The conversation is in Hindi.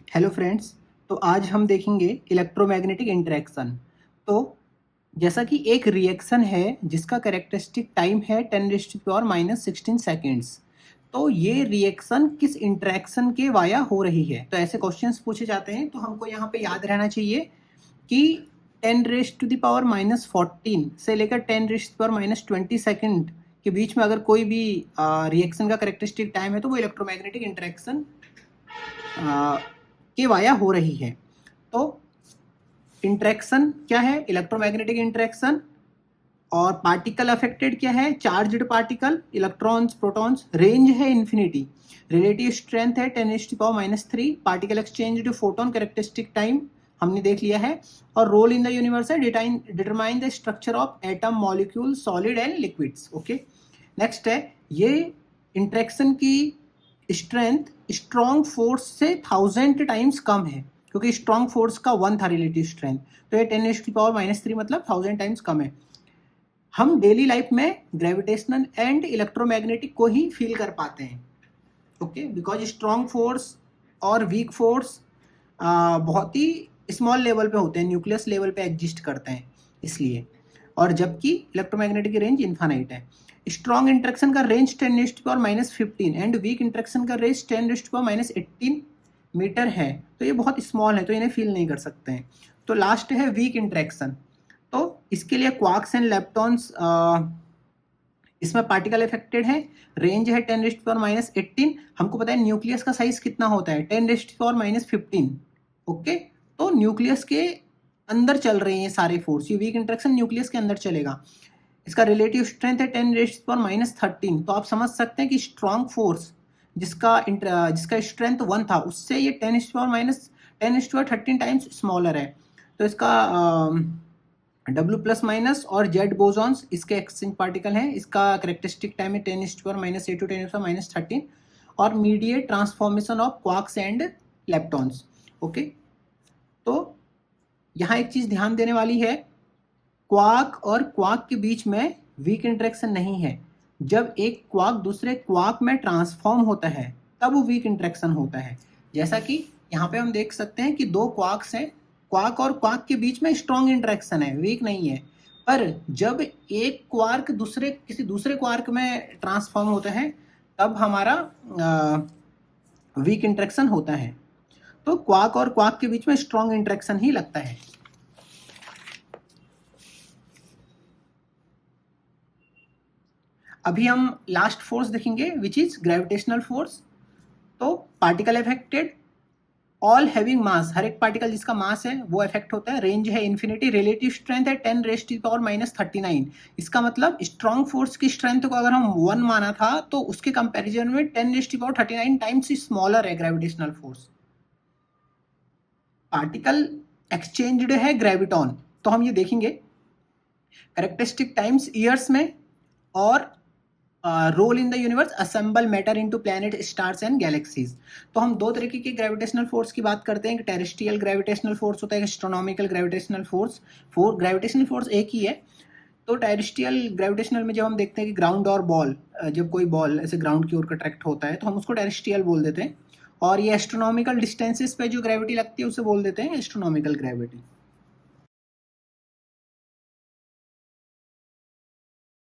Hello friends. तो आज हम देखेंगे इलेक्ट्रोमैग्नेटिक इंटरेक्शन। तो जैसा कि एक रिएक्शन है जिसका कैरेक्टरिस्टिक टाइम है 10⁻⁻16 सेकेंड्स। तो ये रिएक्शन किस इंटरेक्शन के वाया हो रही है। तो ऐसे क्वेश्चंस पूछे जाते हैं, तो हमको यहाँ पे याद रहना चाहिए कि 10⁻⁻14 से लेकर 10⁻⁻20 सेकेंड के बीच में अगर कोई भी रिएक्शन का कैरेक्टरिस्टिक टाइम है तो वो इलेक्ट्रोमैग्नेटिक इंटरेक्शन के वाया हो रही है। तो इंटरेक्शन क्या है? Electromagnetic interaction. और पार्टिकल अफेक्टेड क्या है? Charged particle, electrons, protons. Range है इन्फिनिटी। रिलेटिव स्ट्रेंथ है 10⁻³ particle exchange photon characteristic time हमने देख लिया है। और रोल इन द यूनिवर्स है determine the structure of atom, molecule, solid and liquids. Okay, next है ये इंटरेक्शन की स्ट्रेंथ स्ट्रॉन्ग फोर्स से 1000 टाइम्स कम है, क्योंकि स्ट्रॉन्ग फोर्स का 1 था रिलेटिव स्ट्रेंथ। तो ये 10⁻³ मतलब 1000 टाइम्स कम है। हम डेली लाइफ में ग्रेविटेशनल एंड इलेक्ट्रोमैग्नेटिक को ही फील कर पाते हैं। ओके, बिकॉज स्ट्रॉन्ग फोर्स और वीक फोर्स बहुत ही स्मॉल लेवल पे होते हैं, न्यूक्लियस लेवल पे एग्जिस्ट करते हैं इसलिए। और जबकि इलेक्ट्रोमैग्नेटिक की रेंज इन्फानाइट है। स्ट्रॉन्ग इंटरेक्शन का रेंज 10⁻⁻15 एंड वीक इंटरेक्शन का रेंज 10⁻⁻18 मीटर है। तो ये बहुत स्मॉल है, तो इन्हें फील नहीं कर सकते हैं। तो लास्ट है वीक इंटरेक्शन। तो इसके लिए क्वार्क्स एंड लेप्टॉन्स इसमें पार्टिकल इफेक्टेड है। रेंज है 10⁻⁻18। हमको पता है न्यूक्लियस का साइज कितना होता है, 10⁻⁻15। ओके, तो न्यूक्लियस के अंदर चल रहे हैं सारे फोर्स। ये वीक इंटरेक्शन न्यूक्लियस के अंदर चलेगा। इसका रिलेटिव स्ट्रेंथ है 10⁻⁻13। तो आप समझ सकते हैं कि स्ट्रॉन्ग फोर्स जिसका स्ट्रेंथ 1 था, उससे ये 10⁻⁻13 टाइम्स स्मॉलर है। तो इसका W+- और Z बोसॉन्स इसके एक्सचेंज पार्टिकल हैं। इसका कैरेक्टरिस्टिक टाइम है 10⁻⁻8 to 10⁻⁻13 और mediate transformation of quarks and leptons. Okay, तो यहाँ एक चीज ध्यान देने वाली है, क्वार्क और क्वार्क के बीच में वीक इंटरेक्शन नहीं है। जब एक क्वार्क दूसरे क्वार्क में ट्रांसफॉर्म होता है तब वो वीक इंटरेक्शन होता है। जैसा कि यहाँ पे हम देख सकते हैं कि दो क्वार्क्स हैं, क्वार्क और क्वार्क के बीच में स्ट्रॉन्ग इंटरेक्शन है, वीक नहीं है। पर जब एक क्वार्क किसी दूसरे क्वार्क में ट्रांसफॉर्म होता है तब हमारा वीक इंटरेक्शन होता है। तो क्वार्क और क्वार्क के बीच में स्ट्रॉन्ग इंटरेक्शन ही लगता है। अभी हम लास्ट फोर्स देखेंगे विच इज ग्रेविटेशनल फोर्स। तो particle affected, all having mass, हर एक पार्टिकल जिसका मास है वो इफेक्ट होता है। रेंज है इन्फिनिटी। रिलेटिव स्ट्रेंथ है 10⁻⁻39। इसका मतलब स्ट्रॉन्ग फोर्स की स्ट्रेंथ को अगर हम 1 माना था तो उसके कंपैरिजन में 10⁻39 टाइम्स स्मॉलर है ग्रेविटेशनल फोर्स। पार्टिकल एक्सचेंज्ड है ग्रेविटॉन। तो हम ये देखेंगे कैरेक्टरिस्टिक टाइम्स ईयर्स में। और role in the universe, assemble matter into planet, stars and galaxies. तो हम दो तरीके के ग्रेविटेशनल फोर्स की बात करते हैं। टेरेस्ट्रियल ग्रेविटेशनल फोर्स होता है, astronomical gravitational force. Gravitational force एक ही है। तो टेरेस्ट्रियल ग्रेविटेशनल में जब हम देखते हैं कि ग्राउंड और बॉल, जब कोई बॉल ऐसे ग्राउंड की ओर अट्रैक्ट होता है तो हम उसको टेरेस्ट्रियल बोल देते हैं। और ये एस्ट्रोनॉमिकल डिस्टेंसेस पे जो ग्रेविटी लगती है उसे बोल देते हैं एस्ट्रोनॉमिकल ग्रेविटी।